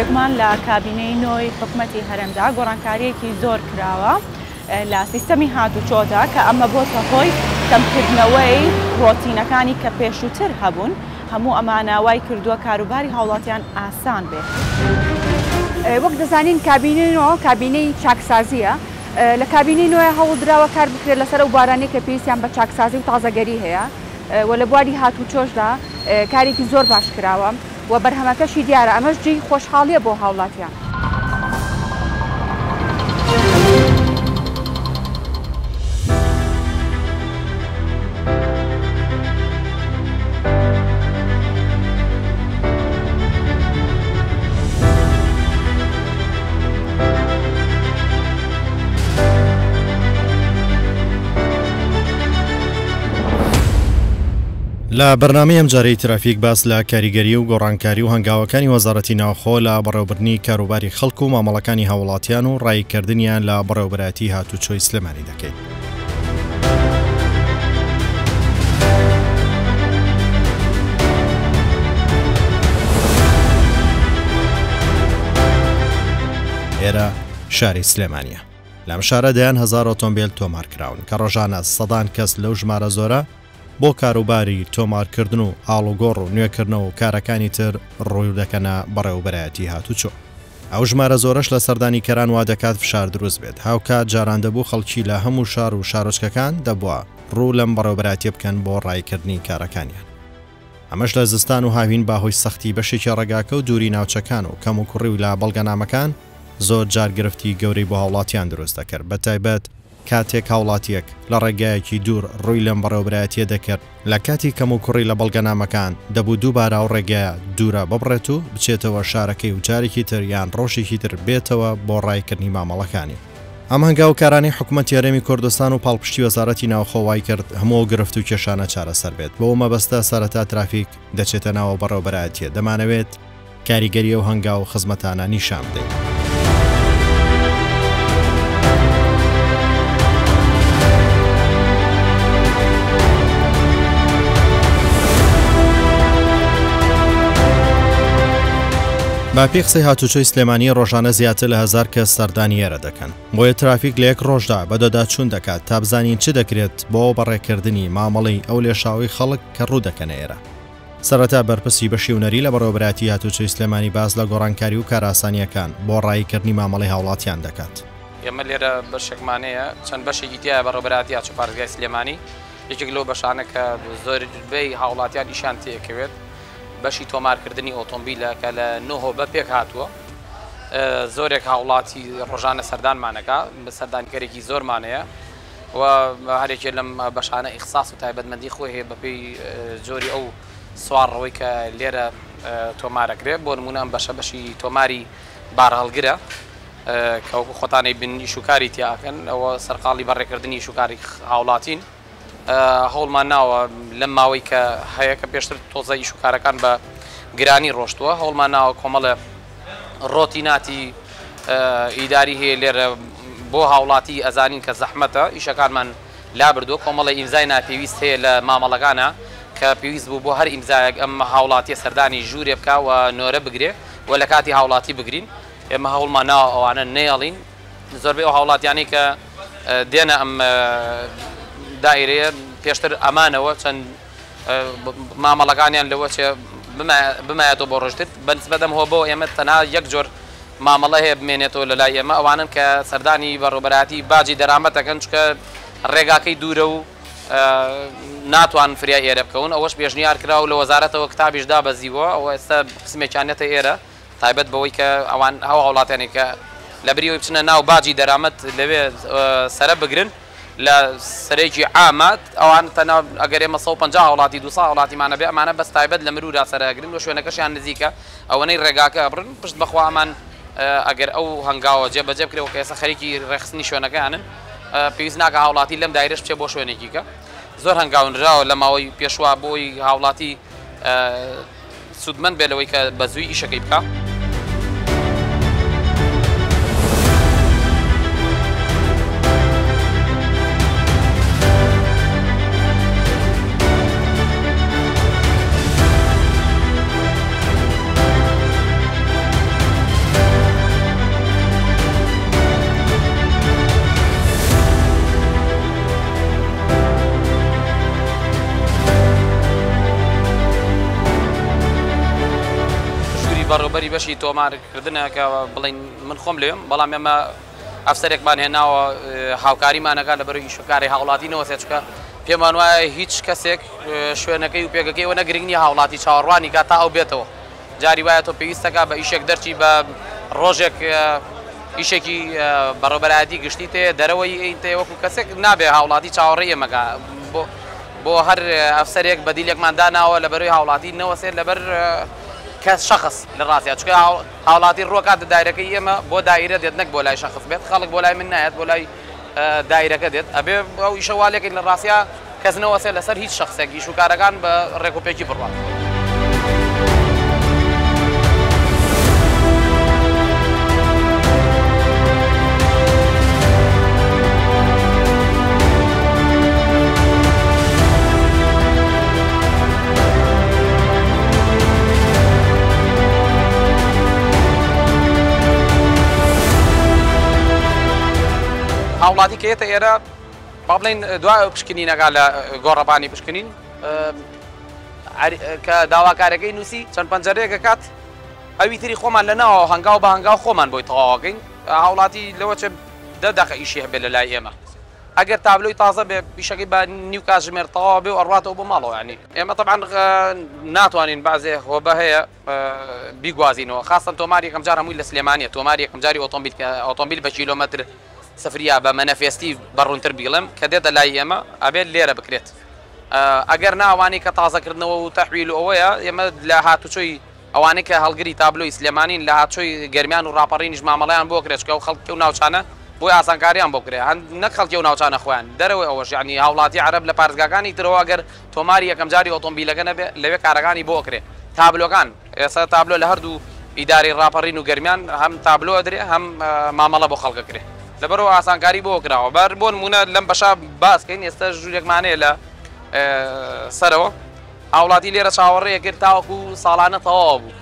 بێگومان لە کابینەی نۆی حکوومەتی هەرەمدا گۆڕانکاریەکی زۆر کراوە لە سیستەمی هاتوچۆدا کە ئەمە بۆتە هۆی کەمکردنەوەی ڕۆتینەکانی کە پێشووتر هەبوون هەموو ئەمانە وای کردووە کاروباری هاوڵاتیان ئاسان بێت. وەک دەزانین کابینەوە کابینەی چاکسازیە لە کابینەی نوێ هەوڵدراوە کار بکرێت لەسەر ئەو بارانەی کە پێویستیان بە چاکسازی و تازەگەری هەیە و لە بواری هاتوچۆشدا کارێکی زۆر باش کراوە و بەرهەمەکەشی دیارە ئەمەش جێی خۆشحاڵیە بۆ هاوڵاتیان. لە بەرنامەی ئەمجارەی ترافیک باس لە کاریگەری و گۆڕانکاری و هەنگاوەکانی وەزارەتی ناوخۆ لە بەڕێوەبردنی کاروباری خەڵک و مامەڵەکانی هاوڵاتیان و ڕایکردنیان لە بەڕێوەبەتی هاتوچۆی سلێمانی دەکەین. ئێرە شاری سلێمانیە. لەم شارە دەیان 1000 ئۆتۆمبیل تۆمارکراون کە ڕۆژانە سەدان کەس لەو ژمارە زۆرە بۆ کاروباری تۆمارکردن و ئاڵوگۆڕ و نوێکردنەوە و کارەکانی تر ڕووی دەکەنە بەڕێوەبەرایەتی هاتوچۆ. ئەو ژمارە زۆرەش لە سەردانی کەران وا دەکات فشار دروست بێت. هاوکات جاران دەبوو خەڵکی لە هەموو شار و شارۆچکەکان دەبووە ڕوو لەم بەڕێوەبەراتی بکەن بۆ ڕایکردنی کارەکانیان. ئەمەش لە زستان و هاوین باهۆی سەختی بەشێکی ڕێگاکە و دووری ناوچەکان و کەم و کوڕی و لە بەڵگەنامەکان زۆر جارگرفتی گەورەی بۆ هاوڵاتیان دروست دەکرد. بەتایبەت کاتێک هاوڵاتیەک لە ڕێگایەکی دوور ڕووی لەم بەڕێوەبەرایەتیە دەکرد لە کاتی کەم و کوڕی لە بەڵگەنامەکان دەبوو دووبارە ئەو ڕێگایە دوورە ببڕێت و بچێتەوە شارەکەی و جارێکی تر یان ڕۆژێکی تر بێتەوە بۆ ڕایکردنی مامەڵەکانی. ئەم هەنگاوکارانی حکوومەتی هەرێمی کوردستان و پاڵپشتی وەزارەتی ناوخۆوای کرد هەموو گرفت و کێشانە چارەسەر بێت. بۆ مەبەستە سەرەتا ترافیک دەچێتە ناوە بەڕێوەبەرایەتیە. دەمانەوێت کاریگەریە و هەنگاو خزمەتانە نیشان بدەین. باپی قسەی هاتوچۆی سلێمانی ڕۆژانە زیاتر لە 1000 کەس سەردانی ئێرە دەکەن. بۆیە ترافیک لە یەک ڕۆژدا بەدەدا چوون دەکات تا بزانین چ دەکرێت بۆ بەڕێکردنی مامەڵی ئەو لێشاوی خەڵک کە ڕوو دەکەنە ئێرە. سەرەتا بەرپرسی بەشی هونەری لە بەڕێوەبەراتی هاتوچۆی سلێمانی باز لە گۆڕانکاری و کاراسانیەکان بۆ ڕایکردنی مامەڵی هاوڵاتیان دەکات. ئێمە لێرە بەشێکمانەیە چەند بەشێکی تایە بەڕێوەبەراتی هاتوچۆ پارێزگای سلێمانی یەکێک لەو بەشانە کە زۆربەی هاوڵاتیان ئیشان تێکەوێت بەشی تۆمارکردنی ئۆتۆمبیلە کە لە 9 بە پێک هاتووە. زۆرێک هاوڵاتی ڕۆژانە سەردانمانەکە بە سەردانیکەرێکی زۆرمانەیە و هەرێکێ لەم بەشانە ئیخساس و تایبەتمەندی خۆی هەیە بەپێی جۆری ئەو سوارڕەوەی کە لێرە تۆمارەکرێت. بۆ نمونە ئەم بەشە بەشی تۆماری بارهەڵگرە کە وەکو خۆتانەی بن ئیشوکاری تیاکەن ئەوە سەرقاڵی بەڕێکردنی ئیشوکاری هاوڵاتین. هەوڵمان ناوە لەم ماوەی کە هەیە کە پێشتر تۆزە ئیشوکارەکان بە گرانی ڕۆشتووە هەوڵمان ناوە کۆمەڵە ڕۆتیناتی ئیداری هەیە لێرە بۆ هاوڵاتی ئەزانین کە زەحمەتە ئیشەکانمان لابردووە کۆمەڵی ئیمزای ناپێویست هەیە لە مامەڵەکانە کە پێویست بوو بۆ هەر ئیمزایەک ئەم هاوڵاتیە سەردانی ژوورێ بکە و نۆرە بگرێ و لە کاتی هاوڵاتی بگرین. ئێمە هەوڵمان ناوە ئەوانە نێڵین. زۆربەی ئەو هاوڵاتیانی کە دێنە ئەم دایرەیە پێشتر ئەمانەوە چەند مامەڵەکانیان لەوە چێ بمایەتەوە بۆ ڕۆژتر بەنسبەتەم هۆ بۆ ئێمە تەنها یەک جۆر مامەڵە هەیە بمێنێتەوە لە لای ئێمە ئەوانن کە سەردانی بەڕێوەبەراتی باجی دەرامەتەکەن چکە ڕێگاکەی دوورە و ناتوان فریای ئێرە بکەون. ئەوەش پێشنیار کراوە لە وەزارەتەوە کتابیش دابەزیوە ئەوە ئێستا قسمێکیانێتە ئێرە تایبەت بەوەی کە ئەوان هەو هاوڵاتیانی کە لە بریەوەی بچنە ناو باجی دەرامەت لەوێ سەرە بگرن لە سەرێکی عامات ئەوان تەنها ئەگەر ئێمە 150 وڵاتی 200 وڵاتیمانە بێ ئەمانە بەس تایبەت لە مرورا سەرەگرن و شوێنەکەشیان نزیکە ئەوەنەی ڕێگاکە بڕن پشت بەخوا ئەمان ئەگەر ئەو هەنگاوە جێبەجێ بکرێەوە کە ئێستا خەریکی ڕێخستنی شوێنەکانن پێویست ناکە هاوڵاتی لەم دایرەش بچێ بۆ شوێنێکیکە. زۆر هەنگاونراوە لە ماوەی پێشوا بۆی هاوڵاتی سوودمەند بێ لەوەی کە بەزووی ئیشەکەی بکە. بەڕێوەبەری بەشی تۆمارکردنە کە بڵین من خۆم لێم بەڵام ئێمە ئەفسەرێکمان هێناوە هاوکاریمانەکە لە بەرەوەی ئیشەکاری هاوڵاتیەوە سێچکە پێمان وایە هیچ کەسێک شوێنەکەی و پێگەکەیەوە نەگرنگ نیە هاوڵاتی چاوەڕوانی کا تا ئەو بێتەوە جاری وایە تۆ پێویستەکە بە ئیشێک دەرچی بە ڕۆژێک ئیشێکی بەڕێوەبەرایەتی گشتی تێ دەرەوەی تێ وەکو کەسێک نابێ هاوڵاتی چاوەڕێی ئێمەکە بۆ هەر ئەفسەرێک بەدیلێکمان داناوە لە بەرەوەی هاوڵاتی نەوەسێت لەبەر کەس شخص لە ڕاستە چکە هاوڵاتی ڕۆکات دایرەکەی ئێمە بۆ دایرە دێت نەک بۆ لای شخص بێت خەڵک بۆ لای من نایەت بۆ لای دایرەکە دێت ئەبێ ئەو ئیشەوالێکی لە ڕاستە کەس نەوەسێت لەسەر هیچ شخصێک ئیش و کارەکان بە ڕێکوپێکی بڕوات. هاوڵاتی کەیەتە ئێرە با بڵین دوای پشکنینەکە لە گۆڕەپانی پشکنین کە داواکارەکەی نووسی چەند پەنجەرەیەکە کات ئەوی تری خۆمان لەناوە هەنگاو بە هەنگاو خۆمان بۆی تەواوەکەین هاوڵاتی لەوە چ 10 دقیقە ئیشی هەبێت لە لای ئێمە ئەگەر تابلۆی تازە بێ پیشەکەی بە نیو کاتژمێر تەواو بێ و ئەڕاتەوە بۆ ماڵەوە ینی ئێمە طبعاً ناتوانین بازێ هۆبە هەیە بیگوازینەوە خاستن تۆماری یەکەم جار هەمووی لە سلێمانیە تۆماری یەکەم جاری ئۆتۆمبیل بە کیلۆمەتر سفریا بە مەنەفێستی بەڕوونتر بیڵم کە دێتە لای ئێمە ئەبێت لێرە بکرێت ئەگەر ناوانی کە تازەکردنەوە و تەحویل ئەوەیە ئێمە لە هاتوچۆی ئەوانەی کە هەڵگری تابلۆی سلێمانین لە هاتچۆی گەرمیان و ڕاپەڕینیش مامەڵیان بۆ کرێتکە و خەڵکی و ناوچانە بۆی ئاسانکاریان بۆ کرێ نەک خەڵکی و ناوچانە خۆیان دەرەوەی ئەوەش یعنی هاوڵاتی عەرەب لە پارێزگاکانی ترەوە ئەگەر تۆماری یەکەم جاری ئۆتۆمبیلەکە نەبێ لەوێ کارەکانی بۆ کرێ تابلۆکان ئێستا تابلۆ لە هەردوو ئیداری ڕاپەڕین و گەرمیان هەم تابلۆ درێ هەم مامەڵە بۆ خەڵکە کرێ لەبەرەوە ئاسانکاری بۆ کراوە بەر بۆ نمونە لەم بەشا باسکەین ئێستا ژوورێکمانەیە لە سەرەوە هاوڵاتی لێرە چاوەڕێیە کرد تاوەکو ساڵانە تەواو بوو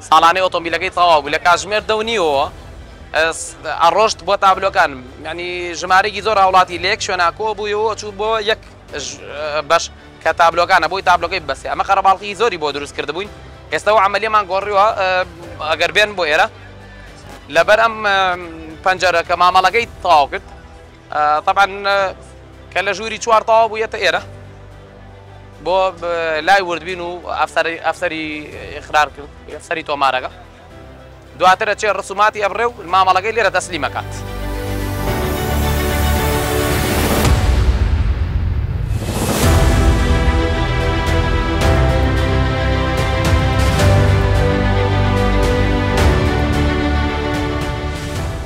ساڵانەی ئۆتۆمبیلەکەی تەواو بوو لە کاتژمێر 10:30 ئەڕۆشت بۆ تابلۆکان ینی ژمارەی زۆر هاوڵاتی لە یەک شوێنە کۆ بوویەوە چوو بۆ یەک بەش کە تابلۆکانە بۆی تابلۆکەی بەسێ ئەمە خەرەباڵقی زۆری بۆ دروست کرد بووین ئێستاەوە عملیەمان گۆڕیوە ئەگەر بێن بۆ ئێرە لەبەر ئەم پەنجەرە کە مامەڵەکەی تەواو کرد طبعاً کە لە ژووری 4 تەواو بوویەتە ئێرە بۆ لای وردبین و ئەفسەری ئیقرار کرد ئەفسەری تۆمارەکە دواترە چێ ڕسوماتی ئەبڕێ و مامەڵەکەی لێرە تەسلیمەکات.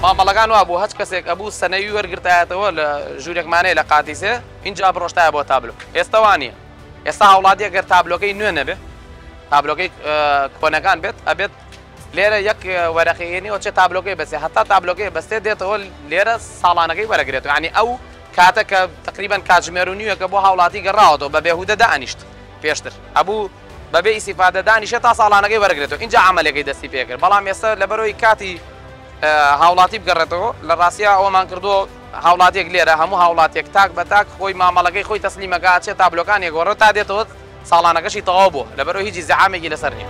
مامەڵەکان وا بوو هەچ کەسێک ئەبوو سەنەوی وەرگرتایەتەوە لە ژوورێکمانەیە لە قاتیسێ اینجا بڕۆشتایە بۆ تابلۆ ئێستا وانە ئێستا هاوڵاتی ئەگەر تابلۆکەی نوێ نەبێ تابلۆکەی کۆنەکان بێت ئەبێت لێرە یەک وەرەقەیەنیەوە چێ تابلۆکەی بەسێ هەتا تابلۆکەی بەستێ دێتەوە لێرە ساڵانەکەی وەرەگرێتەوە ینی ئەو کاتە کە تقریبان کاتژمێر و نیوەکە بۆ هاوڵاتی گەڕاوەتەوە بە بێهودە دانیشت پێشتر ئەبوو بەبێ ئیسیفادە دانیشێت تا ساڵانەکەی وەرەگرێتەوە اینجا عملێکی دەستی پێکرد بەڵام ئێستا لەبەرەوەی کاتی هاوڵاتی بگەڕێتەوە لە ڕاستیە ئەوەمان کردووە هاوڵاتێک لێرە هەموو هاوڵاتێک تاک بە تاک خۆی مامەڵەکەی خۆی تەسلیمەکە چێت تابلۆکانی گۆڕێت تا دێتەوە ساڵانەکەشی تەواو بووە لەبەرەوەی هیچی زەحامێکی لەسەر نییە.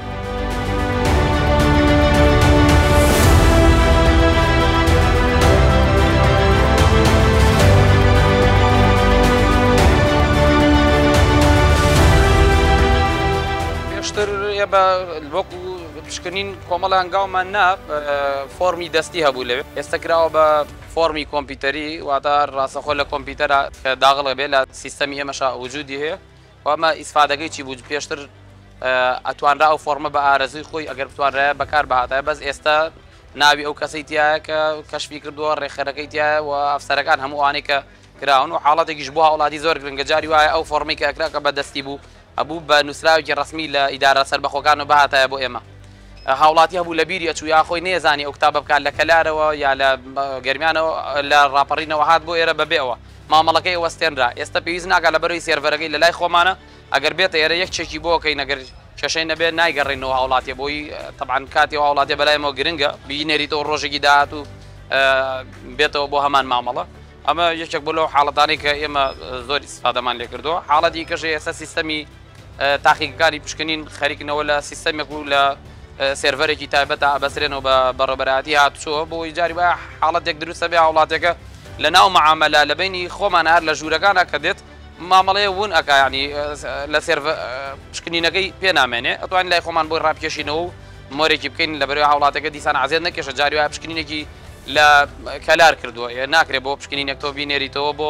پێشتر وەکو پشکنین کۆمەڵ هەنگاومان نا فۆرمی دەستی هەبوو لەوێ ئێستا کراوە بە فۆرمی کۆمپیوتەری واتە ڕاستەخۆ لە کۆمپیوتەرە کە داغڵە بێ لە سیستەمی ئێمەشا وجودی هەیە ئەمە ئیسفادەکەی چی بوو پێشتر ئەتوانرا ئەو فۆرمە بە ئارەزوی خۆی ئەگەر بتوانرایە بەکار بەهاتایە بەس ئێستا ناوی ئەو کەسەی تایە کە کەشفی کردووە ڕێخەرەکەی تایە و ئەفسەرەکان هەموو ئەوانەی کە کراون و حاڵەتێکیش بۆ هاوڵاتی زۆر گرنگە جاری وایە ئەو فۆرمی کە ئەکرا کە بەدەستی بوو ئەبوو بە نووسراوێکی ڕسمی لە ئیدارە سەربەخۆکان و بەهاتایە بۆ ئێمە هاوڵاتی هەبوو لە بیری ئەچوو یا خۆی نێزانی ئەو کتابە بکات لە کەلارەوە یا لە گەرمیانەوە لە ڕاپەڕینەوە هات بۆ ئێرە بەبێەوە مامەڵەکەی وەستێنرا ئێستا پێویست ناکات لە بەرەوەی سێرڤەرەکەی لە لای خۆمانە ئەگەر بێتە ئێرە یەک چێکی بۆکەی نەگەر کێشەی نەبێت نایگەڕێنەوە هاوڵاتیە بۆی طبعاً کاتی هاوڵاتیە بەلایەوە گرنگە بینێریتەوە ڕۆژێکی داهات و بێتەوە بۆ هەمان مامەڵە ئەمە یەکێک بۆ لەو حاڵەتانی کە ئێمە زۆر ئیسفادەمان لێ کردووە حاڵەتی کەژێ ئێستا سیستەمی تاقیقەکانی پشکنین خەریکنەوە لە سیستەمێک و لە سێرڤەرێکی تایبەت بەسرێنەوە بە بەڕێبەرایەتی هاتووە بۆ جاری وایە حاڵەتێک دروستە بێ وڵاتێکە لە ناو مەعامەلە لە بینی خۆمان هەر لە ژوورەکانە کە دێت مامەڵەیە ون ئەکا ینی لە پشکنینەکەی پێ نامێنێ ئەتوانین لای خۆمان بۆی ڕابکێشینەوە و مۆرێکی بکەین لە بەرەوەی هاوڵاتەکە دیسان عزیێت نەکێشە جاری وایە پشکنینێکی لە کەلار کردووە ناکرێت بۆ پشکنینێک تۆ بینێریتەوە بۆ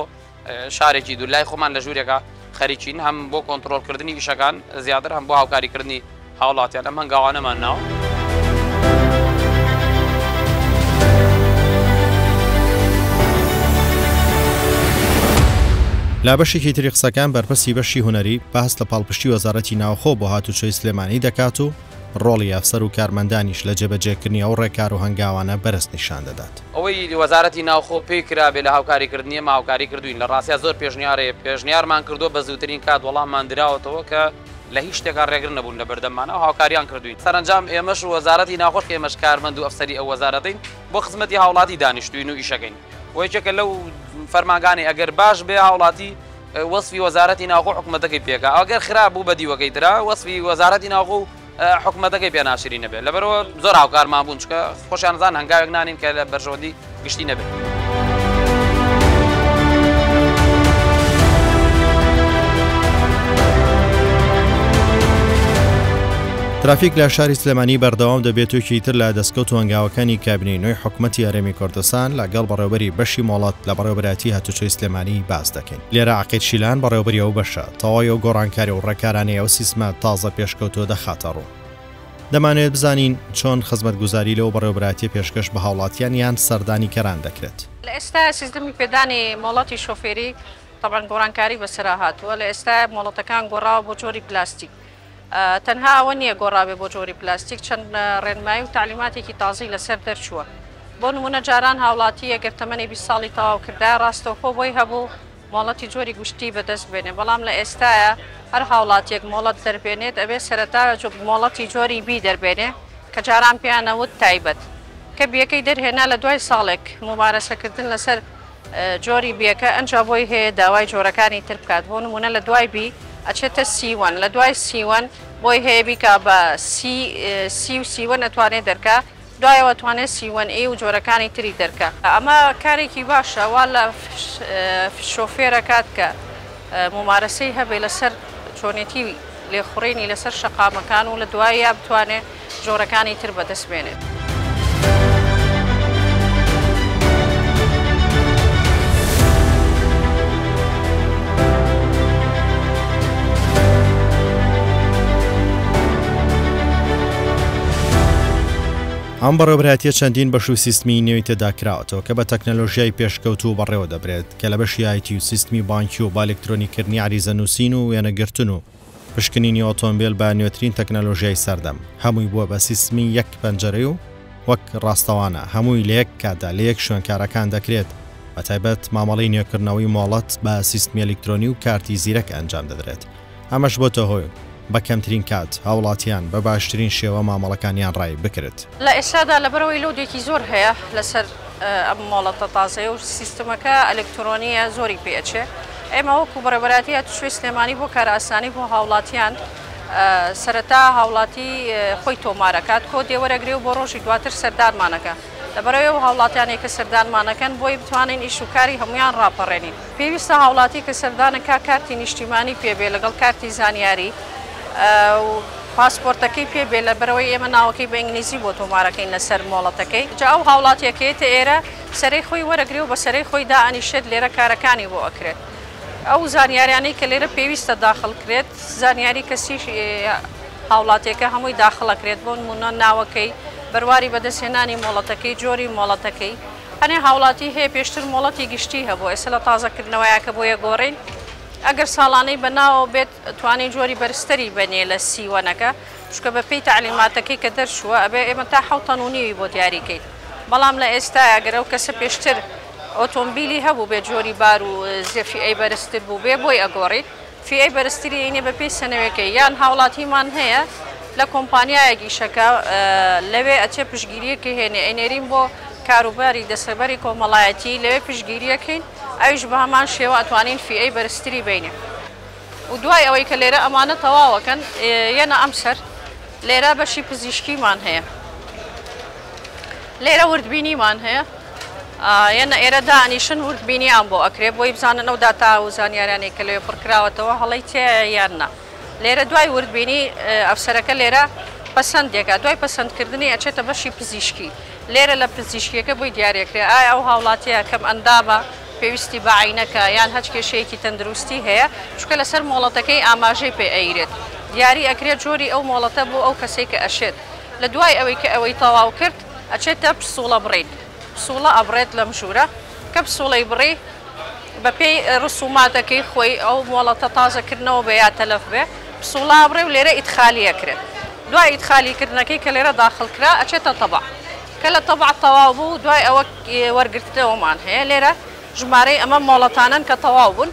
شارێکی دوو لای خۆمان لە ژوورێکە خەریکین هەم بۆ کۆنتترۆلکردنی ئیشەکان زیاتر هەم بۆ هاوکاریکردنی هاوڵاتیان ئەم هەنگاوانەمان ناوە. لا بەشێکی تری قسەکان بەرپرسی بەشی هوەری بەهەست لە پاڵپشتی وەزارەتی ناوخۆ بۆ هاتوچۆی سلێمانی دەکات و ڕۆڵی ئەفسەر و کارمەندانیش لە جێبەجێکردنی ئەو ڕێکار و هەنگاوانە بەرز نیشان دەدات. ئەوەی وەزارەتی ناوخۆ پێی کرابێ لە هاوکاریکردنی ئێمە هاوکاری کردوین لە ڕاستیا زۆر پێشنیارمان کردووە بە زووترین کات وەڵاممان دراوەتەوە کە لە هیچ شتێکا ڕێگر نەبوون لە بەردەمانە و هاوکاریان کردوین. سەرنجام ئێمەش وەزارەتی ناوخۆش کە ئێمەش کارمەند و ئەفسەری ئەو وەزارەتین بۆ خزمەتی هاوڵاتی دانیشتوین و ئیشەکەین. وەیەکێکە لەو فەرمانگانی ئەگەر باش بێ هاوڵاتی وەسفی وەزارەتی ناوخۆ حکومەتەکەی پێکا ئەگەر خراپ بوو بەدیوەکەی ترا وەسفی وەزارەتی ناوخۆ حکومەتەکەی پێ ناشری نەبێت لەبەرەوە زۆر هاوکارمان بوون چکە خۆشیانزان هەنگاوێک نانین کە لە بەرژەوەندی گشتی نەبێت. ترافیک لە شاری سلێمانی بەردەوام دەبێتوکی تر لە دەستکەوت و هەنگاوەکانی کابینەی نوێی حکومەتی هەرێمی کوردستان لەگەڵ بەڕێوەبەری بەشی مۆڵەت لە بەڕێوەبەراتی هاتوچۆی سلێمانی باس دەکەین. لێرە عەقید شیلان بەڕێوەبەری ئەو بەشە تەواوی و گۆڕانکاری و ڕێکارانەی ئەو سیستمە تازە پێشکەوتۆ دەخاتە ڕوو. دەمانوێت بزانین چۆن خزمەتگوزاری لەو بەڕێوەبەراتی پێشکەش بە هاوڵاتیان یان سەردانی کەران دەکرێت. لە ئێستا سیستمی پێدانی مۆڵەتی شۆفێری طبعاً گۆڕانکاری بەسەرا هاتووە لە ئێستا مۆڵەتەکان گۆڕاوە بۆ جۆری پلاستیک. تەنها ئەوە نییە گۆڕاوێ بۆ جۆری پلاستیک چەند ڕێنمایی و تعلیماتێکی تازی لەسەر دەرچووە. بۆ نمونە جاران هاوڵاتی ئەگەر تەمەنی 20 ساڵی تەواو کردا ڕاستەوخۆ بۆی هەبوو مۆڵەتی جۆری گوشتی بەدەست بێنێ بەڵام لە ئێستاە هەر هاوڵاتیەک مۆڵەت دەربێنێت ئەبێ سەرەتا مۆڵەتی جۆری بی دەربێنێ کە جاران پێیانەوت تایبەت کە بیەکەی دەرهێنا لە دوای ساڵێک ممارەسەکردن لەسەر جۆری بیەکە ئەنجا بۆی هەیە داوای جۆرەکانی تر بکات بۆ نمونە لە دوای بی ئەچێتە سیوان لە دوای سیوان بۆی هەیە بیکە بە سی و سیوەن ئەتوانێت دەرکا دوایەوە توانێت سیوەن ئێ و جۆرەکانی تری دەرکە. ئەمە کارێکی باشە وا لە شۆفێرە کات کە ممارەسەی هەبێ لەسەر چۆنێتی لێخوڕینی لەسەر شەقامەکان و لە دوایە بتوانێت جۆرەکانی تر بەدەست بێنێت. ئەم بەڕێوەبەراتیە چەندین بەش و سیستمی نوێی تێداکراوەتەوە کە بە تەکنەلۆژیای پێشکەوت و بەڕێوە دەبرێت کە لە بەشی ئایتی و سیستمی بانکی و با ئەلکترۆنیکردنی عریزەنووسین و وێنەگرتن و پشکنینی ئۆتۆمبیل بە نوێترین تەکنەلۆژیای سەردەم هەمووی بووە بە سیستمی یەک پەنجەرەی و وەک ڕاستەوانە هەمووی لە یەک کاتدا لە یەک شوێنکارەکان دەکرێت بە تایبەت مامەڵەی نوێکردنەوەی مۆڵەت بە سیستمی ئەلکترۆنی و کارتی زیرەک ئەنجام دەدرێت. ئەمەش بۆتە هۆی بە کەمترین کات هاوڵاتیان بە باشترین شێوە مامەڵەکانیان ڕای بکرێت. لە ئێستادا لەبەرەوەی لودێکی زۆر هەیە لەسەر ئەم مۆڵەتە تازەیە و سیستمەکە ئەلکترۆنیە زۆری پێچێ. ئێمە وەکو بەڕێوەبەراتی هاتوچۆی سلێمانی بۆ کارئاسانی بۆ هاوڵاتیان سەرەتا هاوڵاتی خۆی تۆمارەکات کۆ دێوەرەگرێ و بۆ ڕۆژی دواتر سەردانمانەکە لەبەرەوەی و هاوڵاتیانێک کە سەردانمانەکەن بۆی بتوانین ئیش و کاری هەمویان ڕاپەڕێنین. پێویستە هاوڵاتی کە سەردانەکە کارتی نیشتیمانی پێبێ لەگەڵ کارتی زانیاری پاسپۆرتەکەی پێبێ لەبەرەوەی ئێمە ناوەکەی بە ئینگلیزی بۆ تۆمارەکەین لەسەر مۆڵەتەکەی جا ئەو هاوڵاتیەکەیتە ئێرە سەرەی خۆی وەرەگرێ و بە سەرەی خۆی دائەنیشێت لێرە کارەکانی بۆ ئەکرێت. ئەو زانیاریانەی کە لێرە پێویستە داخڵکرێت زانیاری کەسی هاوڵاتیەکە هەمووی داخڵەکرێت بۆ نمونە ناوەکەی بەرواری بەدەستهێنانی مۆڵەتەکەی جۆری مۆڵەتەکەی هەنێ هاوڵاتی هەیە پێشتر مۆڵەتی گشتی هەبوو ئێستا لە تازەکردنەوەیەکە بۆیە گۆڕین ئەگەر ساڵانەی بەناوە بێت توانین جۆری بەرزتری بەنێ لە سیوەنەکە چکە بە پێی تعلیماتەکەی کە دەرچووە ئەبێ ئێمە تا 7 بۆ دیاریکەیت بەڵام لە ئێستا ئەگەر ئەو کەسە پێشتر ئۆتۆمبیلی هەبوو بێت جۆری بار و زێفی بەرزتر بوو بێ بۆی ئەگۆڕیت فی بەرزتری عینێ بە پێی سنەوەکەی یان هاوڵاتیمان هەیە لە کۆمپانیایەکی شەکە لەوێ ئەچێ پشگیریەکە هێنێ ئەینێرین بۆ کاروباری دەسەبەری کۆمەڵایەتی لەوێ پشگیریەکەین ئەویش بە هەمان شێوە ئەتوانین فی بەرزتری بینێ و دوای ئەوەی کە لێرە ئەمانە تەواوەکەن یەنە ئەمسەر لێرە بەشی پزیشکیمان هەیە لێرە وردبینیمان هەیە یەنە ئێرە دانیشن وردبینیان بۆ ئەکرێ بۆی بزانن ئەو داتا و زانیاریانێک کە لێ پڕکراوەتەوە هەڵی تێ یاننا لێرە دوای وردبینی ئەفسەرەکە لێرە پەسەندێکە دوای پەسەندکردنی ئەچێتە بەشی پزیشکی لێرە لە پزیشکیەکە بۆی دیارەکرێ ئایا ئەو هاوڵاتیە کەم ئەندامە پێویستی بە عینەکە یان هەچ کێشەیەکی تەندروستی هەیە چونکە لەسەر مۆڵەتەکەی ئاماژەی پێ ئەیرێت دیاری ئەکرێت جۆری ئەو مۆڵەتە بۆ ئەو کەسێک کە ئەشێت لە دوای ئەوەی کە ئەوەی تەواو کرد ئەچێتە پسوڵە بڕیت پسوڵە ئەبڕێت لەم ژوورە کە پسوڵەی بڕی بە پێی ڕسوماتەکەی خۆی ئەو مۆڵەتە تازەکردنەوە بە یا تەلەف بێ پسوڵە ئەبڕێ و لێرە ئیدخالیەکرێت دوای ئیدخالیکردنەکەی کە لێرە داخڵکرا ئەچێتە تەبع کە لە تەبع تەواو بوو دوای ئەوە وەرگرتنەوەمان هەیە لێرە ژمارەی ئەمە مۆڵەتانن کە تەواو بوون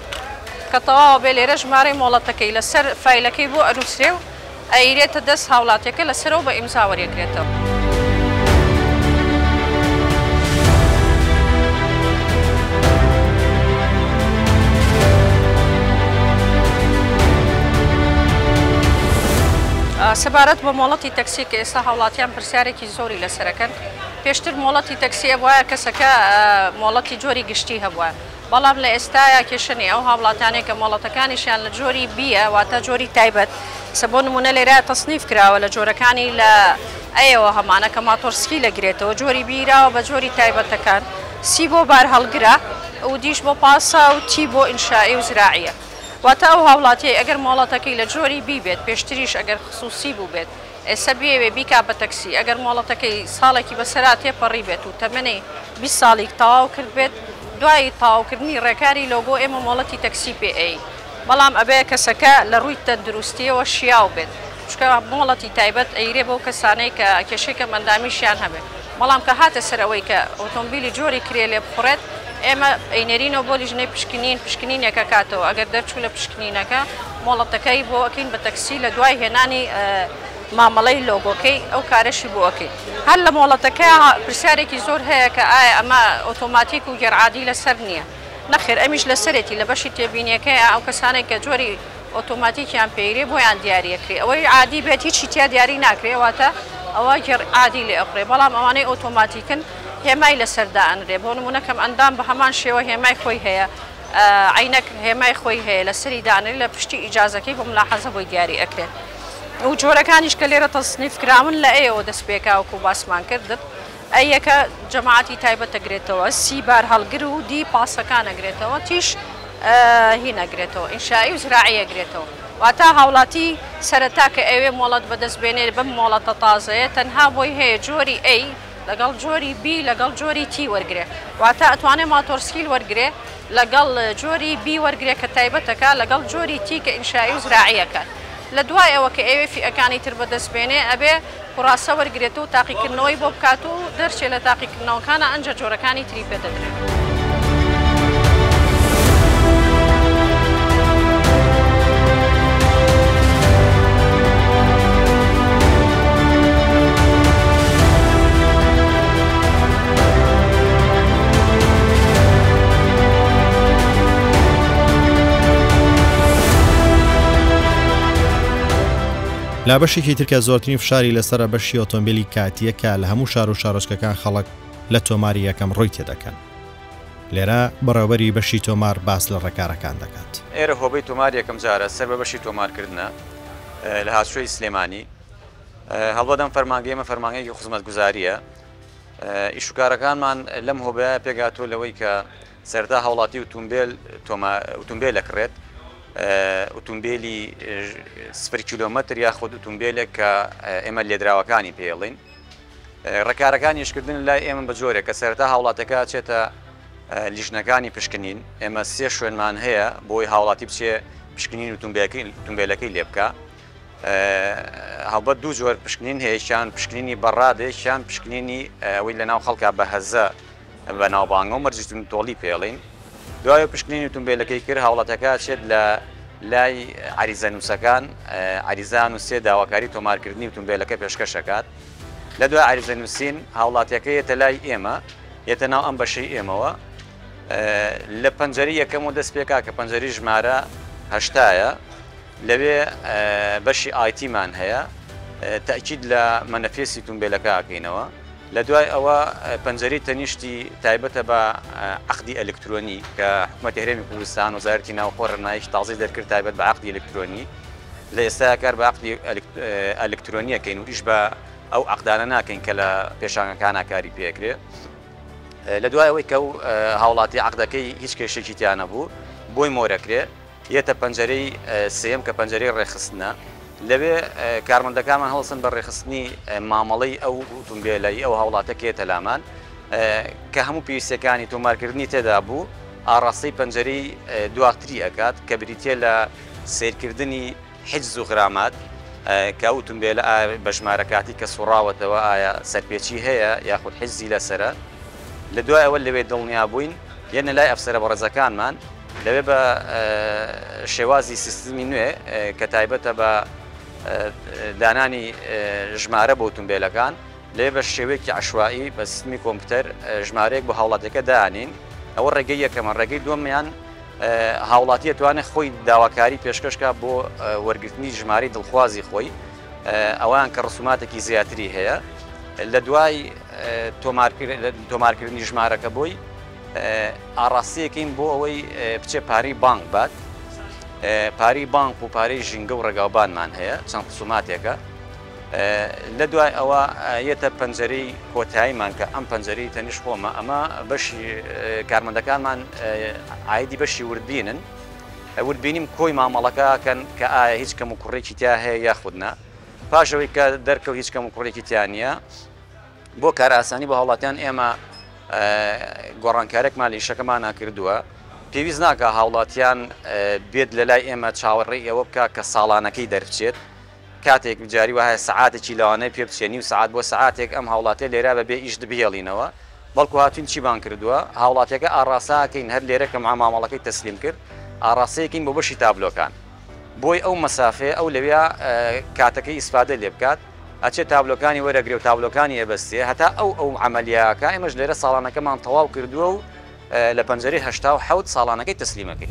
کە تەواو بێ لێرە ژمارەی مۆڵەتەکەی لەسەر فایلەکەی بۆ ئەنووسرێ و ئەیرێتە دەست هاوڵاتیەکە لەسەرەوە بە ئیمزا وەرەگرێتەوە. سەبارەت بە مۆڵەتی تەکسی کە ئێستا هاوڵاتیان پرسیارێکی زۆری لەسەرەکەن پێشتر مۆڵەتی تەکسیە وایە کەسەکە مۆڵەتی جۆری گشتی هەبووە بەڵام لە ئێستایا کێشنی ئەو هاوڵاتانێک کە مۆڵەتەکانیشیان لە جۆری بیە واتە جۆری تایبەت سە بۆ نمونە لێرە تەسنیف کراوە لە جۆرەکانی لە ئەیەوە هەمانە کە ماتۆرسکی لەگرێتەوە جۆری بیراوە بە جۆری تایبەتەکان سی بۆ بار هەڵگرا و دیش بۆ پاسا و تی بۆ ئینشائی و زراعیە واتە ئەو هاوڵاتی ئەگەر مۆڵەتەکەی لە جۆری بی بێت پێشتریش ئەگەر خصوصی بوو بێت ئێستا بێوێ بیکا بە تەکسی ئەگەر مۆڵەتەکەی ساڵێکی بەسەرا تێپەڕی بێت و تەمەنی 20 ساڵێک تەواو کرد بێت دوای تاواوکردنی ڕێکاری لۆگۆ ئێمە مۆڵەتی تەکسی پێ بەڵام ئەبێ کەسەکە لە ڕووی تەندروستیەوە شیاو بێت چکە مۆڵەتی تایبەت ئەیرێ بۆ کەسانەی کە کێشەیەکە مەندامیشیان هەبێت بەڵام کە هاتە سەر ئەوەی کە ئۆتۆمبیلی جۆری کرێ لێ بخڕێت ئێمە ئەینەرینەوە بۆ لیژنەی پشکنینێکە کاتەوە ئەگەر دەرچوو لە پشکنینەکە مۆڵەتەکەی بۆ ئەکەین بە تەکسی لە دوای هێنانی مامەڵەی لۆگۆکەی ئەو کارەشی بۆ ئەەکەی هەر لە مۆڵەتەکە پرسیارێکی زۆر هەیە کە ئایا ئەمە ئۆتۆماتیک و گەرعادی لەسەر نییە نەخێر ئەمیش لەسەرێتی لە بەشی تێبینیەکەی ئەو کەسانێک کە جۆری ئۆتۆماتیکیان پێیرێ بۆیان دیارەکرێ ئەوەی عادی بێت هیچی تیا دیاری ناکرێواتە ئەوە گەرعادی لێ ئەخڕێ بەڵام ئەوانەی ئۆتۆماتیکن هێمای لەسەردا ئەنرێ بۆ نمونە کەم ئەندام بە هەمان شێوە هێمای خۆی هەیە عینەک هێمای خۆی هەیە لەسەری دانری لە پشتی ئیجازەکەی بۆ ملاحەزە بۆی دیاری ئەکرێت و جۆرەکانیش کە لێرە تەسنیف کراون لە ئێوە دەست پێکاوکو باسمان کردت ئەیەکە جەماعەتی تایبەت ئەگرێتەوە سی بار هەڵگر و دی پاسەکان ئەگرێتەوە تیش هی نەگرێتەوە ئینشایی و زراعی ئەگرێتەوە واتە هاوڵاتی سەرەتا کە ئەوێ مۆڵەت بەدەستبێنێت بەم مۆڵەتە تازەیە تەنها بۆی هەیە جۆری ئەی لەگەڵ جۆری بی لەگەڵ جۆری تی وەرگێ واتە ئەتوانێت ماتۆرسکیل وەرگێ لەگەڵ جۆری بی وەرگێ کە تایبەتەکە لەگەڵ جۆری تی کە ئینشایی و زراعیەکە لە دوای ئەوە کە ئێوێ فیەکانی تر بەدەستبێنێ ئەبێ قڕاسە وەرگێت و تاقیکردنەوەی بۆ بکات و دەرچێت لە تاقیکردنەوەکانە ئەنجە جۆرەکانی تری پێدەدرێت. لا بەشێکی ترکە زۆرترین فشاری لەسرە بەشی ئۆتۆمبیلی کاتیەکە لە هەموو شار و شارۆچکەکان خەڵک لە تۆماری یەکەم ڕووی تێدەکەن لێرە بەڕێوەبەری بەشی تۆمار باس لە ڕێکارەکان دەکات ئێرە هۆبەی تۆمار یەکەم جارە سەر بە بەشی تۆمارکردنە لە هاتوشۆی سلێمانی هەڵبەدەم فەرمانگەی ئێمە فەرمانگەیەکی خزمەتگوزاریە ئیشوکارەکانمان لەم هۆبەیە پێگاتوە لەوەی کە سەردا هاوڵاتی ئۆتۆمبیل لەکڕێت ئۆتۆمبیلی 0 کیلۆمەتر یاخود ئۆتۆمبیلێک کە ئێمە لێدراوەکانی پێڵین ڕێکارەکانی یشکردن لای ئێمە بە جۆرێک کە سەرتا هاوڵاتەکە چێتە لیژنەکانی پشکنین ئێمە سێ شوێنمان هەیە بۆی هاوڵاتی بچێ پشکنین ئۆتۆمبیلەکەی لێ بکە هەڵبەت دوو جۆر پشکنین هەیەشیان پشکنینی بەڕادێکیان پشکنینی ئەوەی لەناو خەڵکە بە هەزە بە ناوبانگە و مەرجستون تۆڵی پێڵین دوای پشکنینی ئۆتۆمبیلەکەی کرد هاوڵاتەکە چێت لە لای عریزە نووسەکان عریزان و سێ داواکاری تۆمارکردنی ئۆتۆمبیلەکە پێشکەشەکات لە دوای عریزە نووسین هاوڵاتیەکە یێتە لای ئێمە یێتە ناو ئەم بەشەی ئێمەوە لە پەنجەری یەکەم و دەست پێکا کە پەنجەری ژمارە هەشتایە لەوێ بەشی ئایتیمان هەیە تأکید لە مەنەفێسی تونبێلەکە ئاکەینەوە لە دوای ئەوە پەنجەرەی تەنیشتی تایبەتە بە عەقدی ئەلکترۆنی کە حکوومەتی هەرێمی کوردستان وەزارەتی ناوخۆ ڕێنماییش تازەی دەرکرد تایبەت بە عەقدی ئەلکترۆنی لە ئێستا کار بە عەقدی ئەلکترۆنیەکەین و ئیش بە ئەو عەقدانە ناکەین کە لە پێشانگەکان کاری پێکرێ لە دوای ئەوەی کە هاوڵاتی عەقدەکەی هیچ کێشێکی تیان نەبوو بۆی مۆرەکرێ یەتە پەنجەرەی سێم کە پەنجەرەی ڕێخستنە لەوێ کارمەندەکانمان هەڵسن بە ڕێخستنی مامەڵەی ئەو ئۆتۆمبیلەی ئەو هاوڵاتە کێتە لامان کە هەموو پێویستەکانی تۆمارکردنی تێدا بوو ئاڕاستەی پەنجەرەی دواتری ئەکات کە بریتێ لە سیرکردنی حجز و غرامات کە ئۆتۆمبیلە بە ژمارەکاتی کە سوڕاوەتەوە ئایا سەرپێچی هەیە یاخود حجزی لەسرە لە دوای ئەوە لەوێ دڵنیا بووین یەنە لای ئەفسەرە بەڕێزەکانمان لەوێ بە شێوازی سیستمی نوێ کە تایبەتە بە دانانی ژمارە بۆ ئۆتۆمبیلەکان لێ بە شێوەیەکی عەشوایی بە سیستمی کۆمپیوتەر ژمارەیەک بۆ هاوڵاتەکە دانین ئەوە ڕێگەی یەکەمە ڕێگەی دووەمیان هاوڵاتی دەتوانێت خۆی داواکاری پێشکەشکە بۆ وەرگرتنی ژمارەی دڵخوازی خۆی ئەوان کە ڕسوماتێکی زیاتری هەیە لە دوای تۆمارکردنی ژمارەکە بۆی ئاڕاستیەکەین بۆ ئەوەی بچێ پارەی بانک بات پارەی بانک و پارەی ژینگە و ڕێگاوبانمان هەیە چەند ڕسوماتێکە لە دوای ئەوە یەتە پەنجەرەی کۆتاییمان کە ئەم پەنجەرەی تەنیش خۆمە ئەمە بەشی کارمەندەکانمان ئایدی بەشی وردبینن وردبینیم کۆی مامەڵەکەکەن کە ئایا هیچ کەم و کوڕێکی تیا هەیە یاخودنا پاشەوەی کە دەرکەوت هیچ کەم و کوڕێکی تیان نییە بۆ کار ئاسانی بە هاوڵاتیان ئێمە گۆڕانکارێکمان لە ئیشەکەمان ناکردووە پێویست ناکە هاوڵاتیان بێت لە لای ئێمە چاوەڕێی ئەوە بکە کە ساڵانەکەی دەربچێت کاتێک جاری وایە سەعاتێکی لەوانەیە پێ بچێنی و سەعات بۆ سەعاتێک ئەم هاوڵاتێ لێرا بەبێ ئیش دبیێڵینەوە بەڵکو هاتوین چیبان کردووە هاوڵاتێکە ئاڕاستاکەین هەر لێرە کە مامەڵەکەی تەسلیم کرد ئاڕاستەیەکەین بۆ بەشی تابلۆکان بۆی ئەو مەسافێ ئەو لەوێ کاتەکەی ئیسپادە لێ بکات ئەچێت تابلۆکانی وەرەگرێ و تابلۆکانی ئەبەستێ هەتا ئەو عملیاکە ئێمەش لێرە ساڵانەکەمان تەواو کردووە و لە پەنجەرەی 1970 ساڵانەکەی تەسلیمەکەی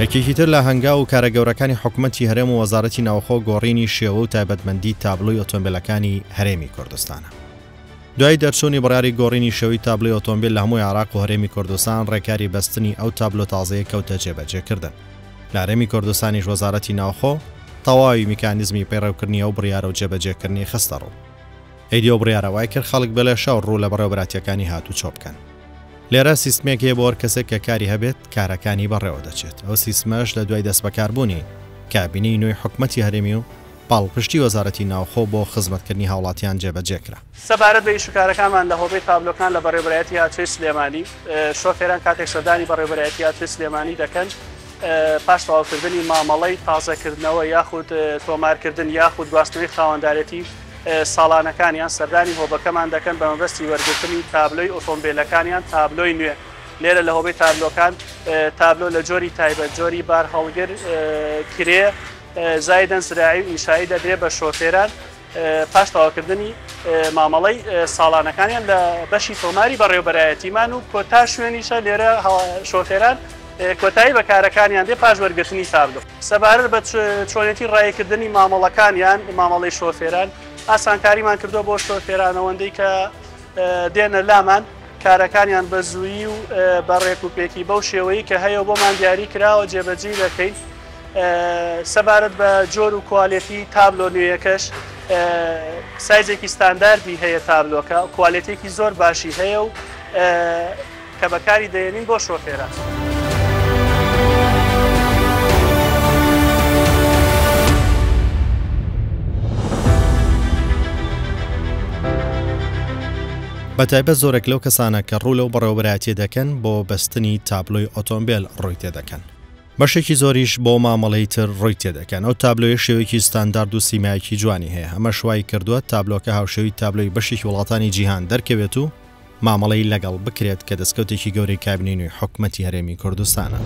یەکێکی تر لە هەنگاو و کارە گەورەکانی حکوومەتی هەرێم و وەزارەتی ناوخۆ گۆڕینی شێوە و تایبەتمەندی تابلۆی ئۆتۆمبیلەکانی هەرێمی کوردستانە. دوای دەرچوونی بڕیاری گۆڕینی شێوەی تابلۆی ئۆتۆمبیل لە هەمووی عێراق و هەرێمی کوردستان ڕێکاری بەستنی ئەو تابلۆ تازەیە کەوتە جێبەجێکردن. لە هەرێمی کوردستانیش وەزارەتی ناوخۆ تەواوی میکانیزمی پەیڕەوکردنی ئەو بڕیارە و جێبەجێکردنی خستە ڕوو. ئەیدی ئەو بڕیارە وای کرد خەڵک بەلێ شەو ڕوو لە بەڕێوەبراتیەکانی هاتوو چۆ بکەن. لێرە سیستمێک هەیە بۆ هەر کەسێک کە کاری هەبێت کارەکانی بەڕێوە دەچێت. ئەو سیستمەش لە دوای دەست بەکاربوونی کابینەی نوێی حکوومەتی هەرێمی و پاڵپشتی وەزارەتی ناوخۆ بۆ خزمەتکردنی هاوڵاتیان جێبەجێکرا. سەبارەت بە ئیشوکارەکانمان لە هۆبەی تابلۆکان لە بەڕێوەبەرایەتی هاتووی سلێمانی شۆفێران کاتێک سەردانی بەڕێوەبەرایەتی هاتووی سلێمانی دەکەن پاش تەواوکردنی مامەڵەی تازەکردنەوە یاخود تۆمارکردن یاخود گواستنەوەی خاوەندارەتی ساڵانەکانیان سەردانی هۆبەکەمان دەکەن بە مەبەستی وەرگرتنی تابلۆی ئۆتۆمبیلەکانیان تابلۆی نوێ لێرە لە هۆبەی تابلۆکان تابلۆ لە جۆری تایبەت جۆری بار هەڵگر کرێ زایدەن زراعی و ئینشایی دەدرێت بە شۆفێران پاش تەواوکردنی مامەڵەی ساڵانەکانیان لە بەشی تۆماری بەڕێوەبەرایەتیمان و کۆتا شوێنیشە لێرە شۆفێران کۆتایی بە کارەکانیان دێ پاش وەرگرتنی تابلۆ سەبارەت بە چۆنێتی ڕایکردنی مامەڵەکانیان مامەڵەی شۆفێران ئاسانکاریمان کردووە بۆ شۆفێرانەوەندەی کە دێنە لامان کارەکانیان بە زوویی و بە ڕێکوپێکی بەو شێوەیە کە هەیە بۆمان دیاری کراوە جێبەجێ دەکەین سەبارەت بە جۆر و کوالێتی تابلۆ نوێیەکەش سایزێکی ستانداردی هەیە تابلۆکە کوالێتێکی زۆر باشی هەیە و کە بەکاری دەێنین بۆ شۆفێران. بەتایبەت زۆرێک لەو کەسانە کە ڕوو لەو بەڕێوەبەرایەتی دەکەن بۆ بەستنی تابلۆی ئۆتۆمبیل ڕووی تێدەکەن. بەشێکی زۆریش بۆ مامەڵەی تر ڕووی تێدەکەن. ئەو تابلۆی شێوەیەکی ستاندارد و سیمایەکی جوانی هەیە. ئەمە شوای کردووە تابلۆکە هاوشێوی تابلۆی بەشێکی وڵاتانی جیهان دەرکەوێت و مامەڵەی لەگەڵ بکرێت کە دەستکەوتێکی گەورەی کابینەی نوێی حکوومەتی هەرێمی کوردستانە.